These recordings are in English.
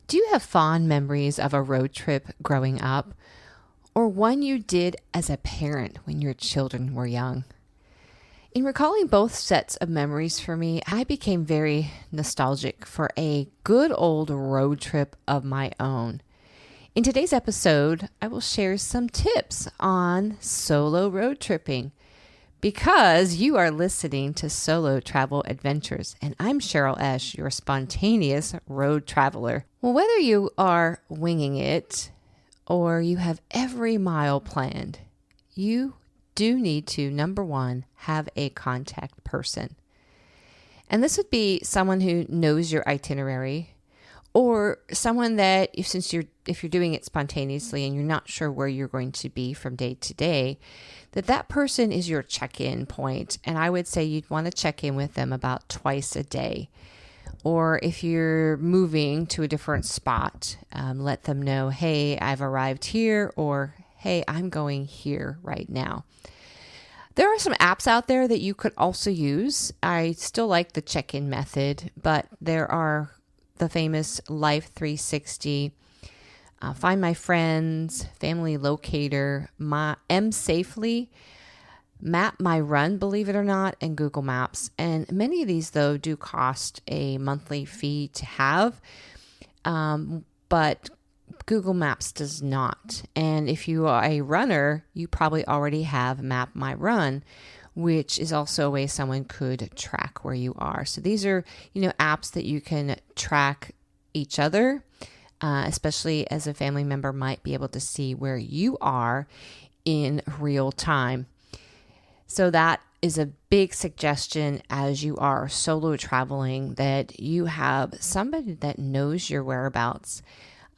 Do you have fond memories of a road trip growing up, or one you did as a parent when your children were young? In recalling both sets of memories for me, I became very nostalgic for a good old road trip of my own. In today's episode, I will share some tips on solo road tripping because you are listening to Solo Travel Adventures, and I'm Cheryl Esch, your spontaneous road traveler. Well, whether you are winging it or you have every mile planned, you do need to, number one, have a contact person. And this would be someone who knows your itinerary, or someone that if you're doing it spontaneously and you're not sure where you're going to be from day to day, that person is your check-in point. And I would say you'd want to check in with them about twice a day. Or if you're moving to a different spot, let them know, hey, I've arrived here, or hey, I'm going here right now. There are some apps out there that you could also use. I still like the check-in method, but there are the famous Life 360, Find My Friends, Family Locator, M Safely, Map My Run, believe it or not, and Google Maps. And many of these, though, do cost a monthly fee to have, but Google Maps does not. And if you are a runner, you probably already have Map My Run, which is also a way someone could track where you are. So these are, apps that you can track each other, especially as a family member might be able to see where you are in real time. So that is a big suggestion as you are solo traveling, that you have somebody that knows your whereabouts.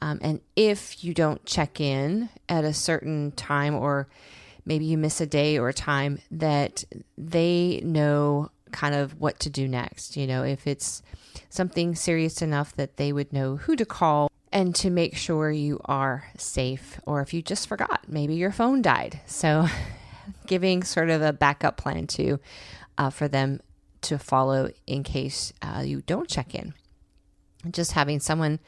And if you don't check in at a certain time, or maybe you miss a day or a time, that they know kind of what to do next. If it's something serious enough that they would know who to call and to make sure you are safe. Or if you just forgot, maybe your phone died. So giving sort of a backup plan too, for them to follow in case you don't check in. Just having someone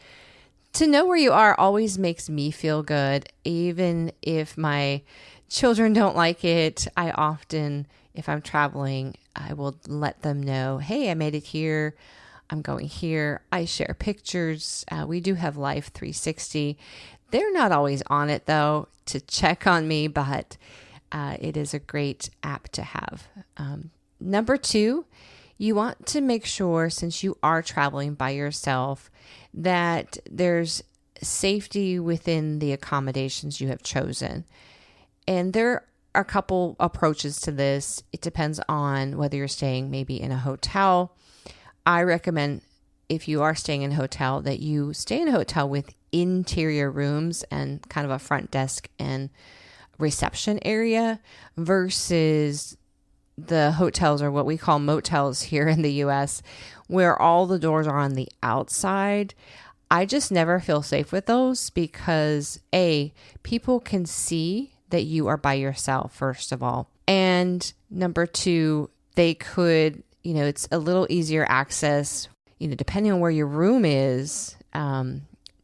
to know where you are always makes me feel good, even if my children don't like it. I often, if I'm traveling, I will let them know, hey, I made it here. I'm going here. I share pictures. We do have Life 360. They're not always on it, though, to check on me, but it is a great app to have. Number two, you want to make sure, since you are traveling by yourself, that there's safety within the accommodations you have chosen. And there are a couple approaches to this. It depends on whether you're staying maybe in a hotel. I recommend, if you are staying in a hotel, that you stay in a hotel with interior rooms and kind of a front desk and reception area, versus the hotels, or what we call motels here in the US, where all the doors are on the outside. I just never feel safe with those because people can see that you are by yourself, first of all. And number two, they could, it's a little easier access, depending on where your room is,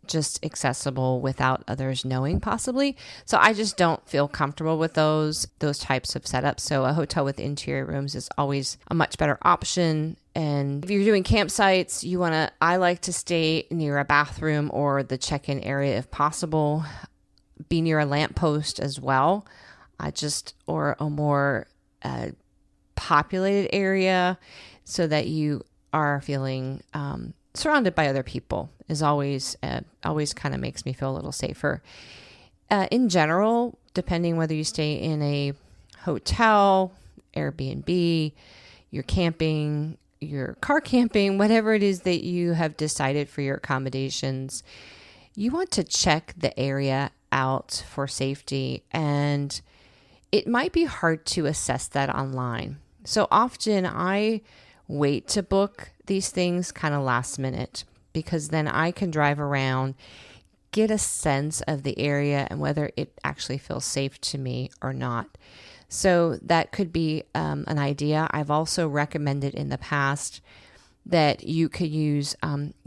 just accessible without others knowing possibly. So I just don't feel comfortable with those types of setups. So a hotel with interior rooms is always a much better option. And if you're doing campsites, I like to stay near a bathroom or the check-in area if possible. Be near a lamppost as well, or a more populated area, so that you are feeling surrounded by other people is always kind of makes me feel a little safer. In general, depending whether you stay in a hotel, Airbnb, you're camping, you're car camping, whatever it is that you have decided for your accommodations, you want to check the area out for safety. And it might be hard to assess that online. So often I wait to book these things kind of last minute, because then I can drive around, get a sense of the area and whether it actually feels safe to me or not. So that could be an idea. I've also recommended in the past that you could use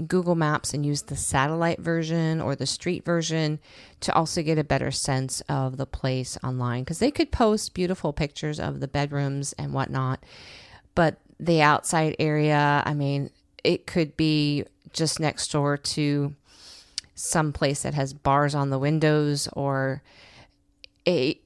Google Maps and use the satellite version or the street version to also get a better sense of the place online, because they could post beautiful pictures of the bedrooms and whatnot, but the outside area, I mean, it could be just next door to some place that has bars on the windows, or a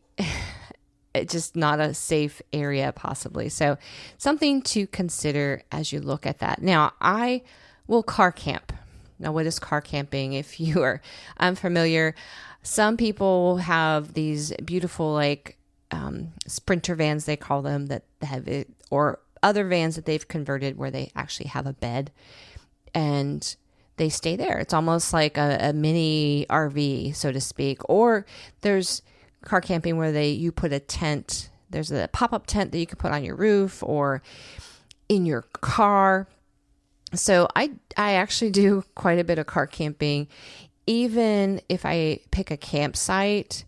just not a safe area possibly. So something to consider as you look at that. Now, I will car camp. Now, what is car camping? If you are unfamiliar, some people have these beautiful sprinter vans, they call them, that have it, or other vans that they've converted where they actually have a bed and they stay there. It's almost like a mini RV, so to speak. Or there's car camping where you put a tent. There's a pop-up tent that you can put on your roof or in your car. So I actually do quite a bit of car camping. Even if I pick a campsite,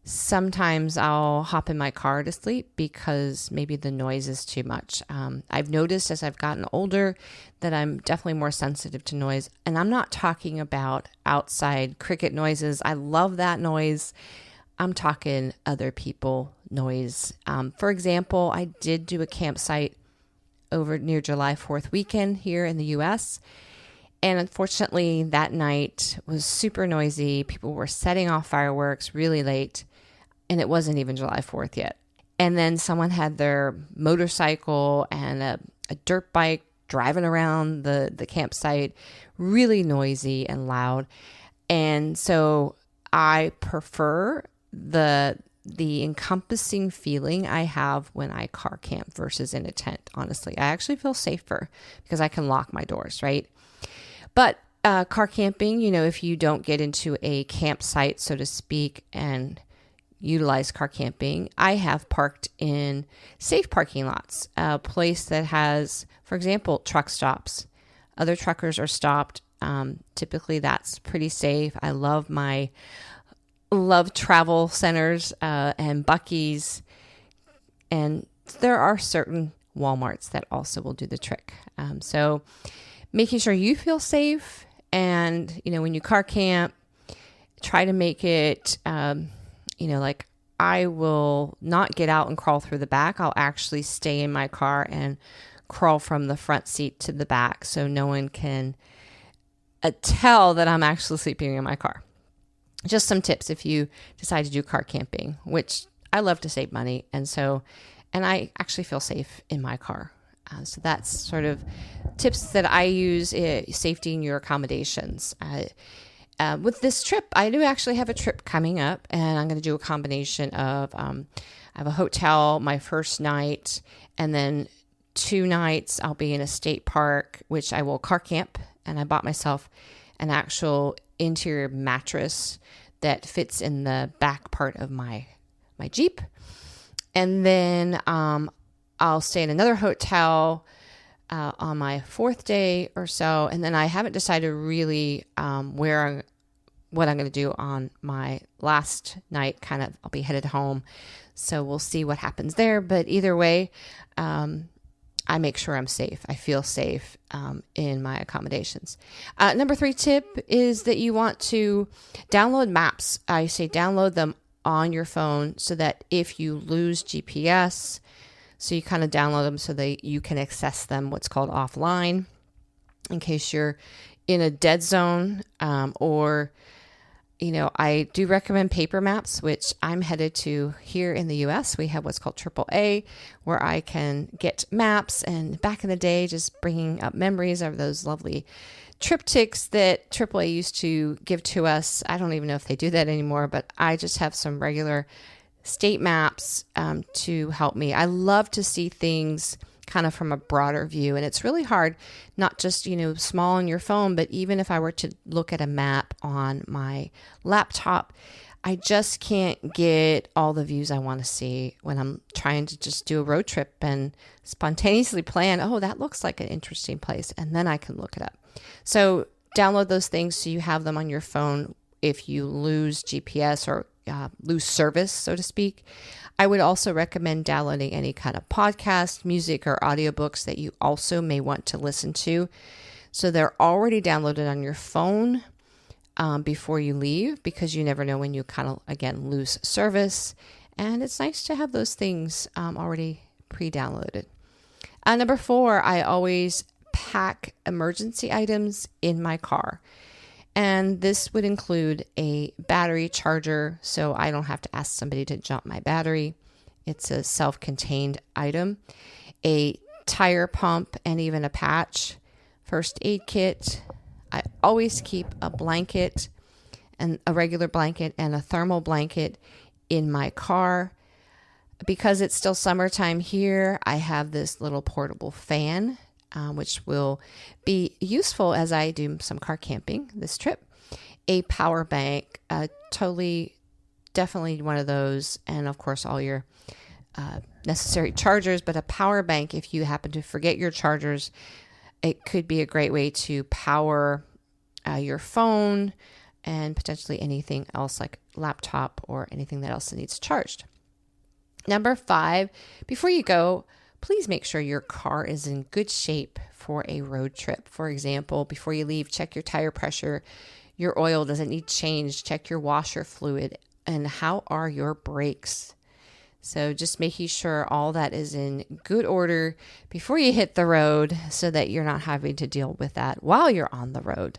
sometimes I'll hop in my car to sleep because maybe the noise is too much. I've noticed as I've gotten older that I'm definitely more sensitive to noise. And I'm not talking about outside cricket noises. I love that noise. I'm talking other people noise. For example, I did do a campsite over near July 4th weekend here in the U.S. And unfortunately, that night was super noisy. People were setting off fireworks really late, and it wasn't even July 4th yet. And then someone had their motorcycle and a dirt bike driving around the campsite, really noisy and loud. And so I prefer the encompassing feeling I have when I car camp versus in a tent. Honestly, I actually feel safer because I can lock my doors, right? But car camping, if you don't get into a campsite, so to speak, and utilize car camping, I have parked in safe parking lots, a place that has, for example, truck stops. Other truckers are stopped. Typically, that's pretty safe. I love travel centers and Buc-ee's, and there are certain Walmarts that also will do the trick. So making sure you feel safe, and when you car camp, try to make it like I will not get out and crawl through the back. I'll actually stay in my car and crawl from the front seat to the back so no one can tell that I'm actually sleeping in my car. Just some tips if you decide to do car camping, which I love to save money. And I actually feel safe in my car. So that's sort of tips that I use, safety in your accommodations. With this trip, I do actually have a trip coming up, and I'm going to do a combination of, I have a hotel my first night, and then 2 nights I'll be in a state park, which I will car camp. And I bought myself an actual interior mattress that fits in the back part of my Jeep. And then I'll stay in another hotel on my 4th day or so. And then I haven't decided really what I'm going to do on my last night. I'll be headed home. So we'll see what happens there. But either way, I make sure I'm safe. I feel safe in my accommodations. Number 3 tip is that you want to download maps. I say download them on your phone so that if you lose GPS, so you kind of download them so that you can access them, what's called offline, in case you're in a dead zone or I do recommend paper maps, which I'm headed to here in the U.S. We have what's called AAA, where I can get maps. And back in the day, just bringing up memories of those lovely triptychs that AAA used to give to us. I don't even know if they do that anymore, but I just have some regular state maps to help me. I love to see things kind of from a broader view. And it's really hard, not just, small on your phone, but even if I were to look at a map on my laptop, I just can't get all the views I want to see when I'm trying to just do a road trip and spontaneously plan, oh, that looks like an interesting place. And then I can look it up. So download those things so you have them on your phone if you lose GPS or lose service, so to speak. I would also recommend downloading any kind of podcast, music, or audiobooks that you also may want to listen to. So they're already downloaded on your phone before you leave, because you never know when you kind of, again, lose service. And it's nice to have those things already pre-downloaded. Number 4, I always pack emergency items in my car. And this would include a battery charger, so I don't have to ask somebody to jump my battery. It's a self-contained item. A tire pump and even a patch. First aid kit. I always keep a blanket, and a regular blanket and a thermal blanket in my car. Because it's still summertime here, I have this little portable fan, which will be useful as I do some car camping this trip. A power bank, definitely one of those. And of course, all your necessary chargers, but a power bank, if you happen to forget your chargers, it could be a great way to power your phone and potentially anything else like laptop or anything that else that needs charged. Number 5, before you go, please make sure your car is in good shape for a road trip. For example, before you leave, check your tire pressure, your oil, does it need changed? Check your washer fluid, and how are your brakes? So just making sure all that is in good order before you hit the road so that you're not having to deal with that while you're on the road.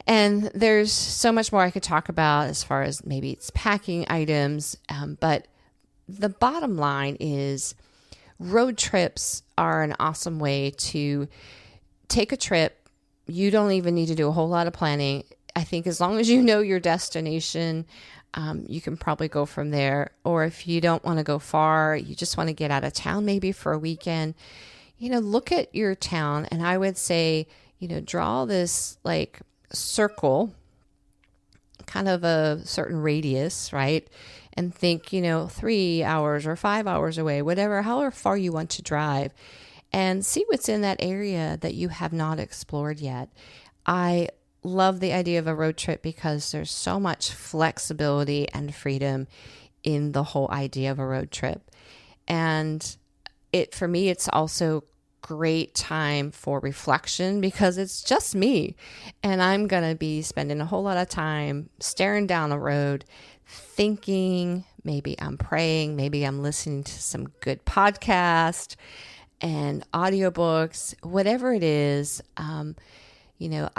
And there's so much more I could talk about as far as maybe it's packing items, but the bottom line is road trips are an awesome way to take a trip. You don't even need to do a whole lot of planning. I think as long as you know your destination, you can probably go from there. Or if you don't want to go far, you just want to get out of town maybe for a weekend, look at your town. And I would say, draw this like circle, kind of a certain radius, right? And think, 3 hours or 5 hours away, however far you want to drive, and see what's in that area that you have not explored yet. I love the idea of a road trip because there's so much flexibility and freedom in the whole idea of a road trip. And for me, it's also great time for reflection because it's just me, and I'm going to be spending a whole lot of time staring down the road, thinking. Maybe I'm praying, maybe I'm listening to some good podcast and audiobooks, whatever it is. I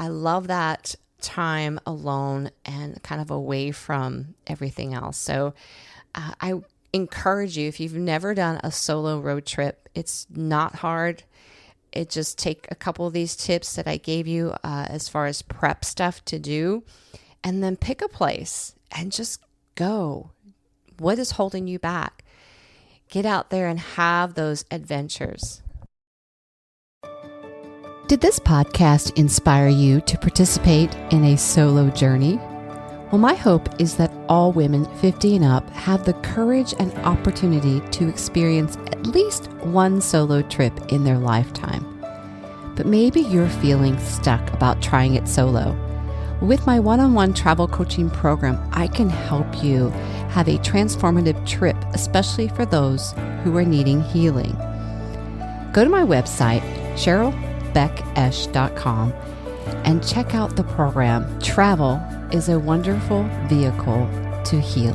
love that time alone and kind of away from everything else. So I encourage you, if you've never done a solo road trip, it's not hard. It just take a couple of these tips that I gave you as far as prep stuff to do, and then pick a place and just go. What is holding you back? Get out there and have those adventures. Did this podcast inspire you to participate in a solo journey? Well, my hope is that all women 50 and up have the courage and opportunity to experience at least one solo trip in their lifetime. But maybe you're feeling stuck about trying it solo. With my one-on-one travel coaching program, I can help you have a transformative trip, especially for those who are needing healing. Go to my website, CherylBeckEsch.com, and check out the program. Travel is a wonderful vehicle to heal.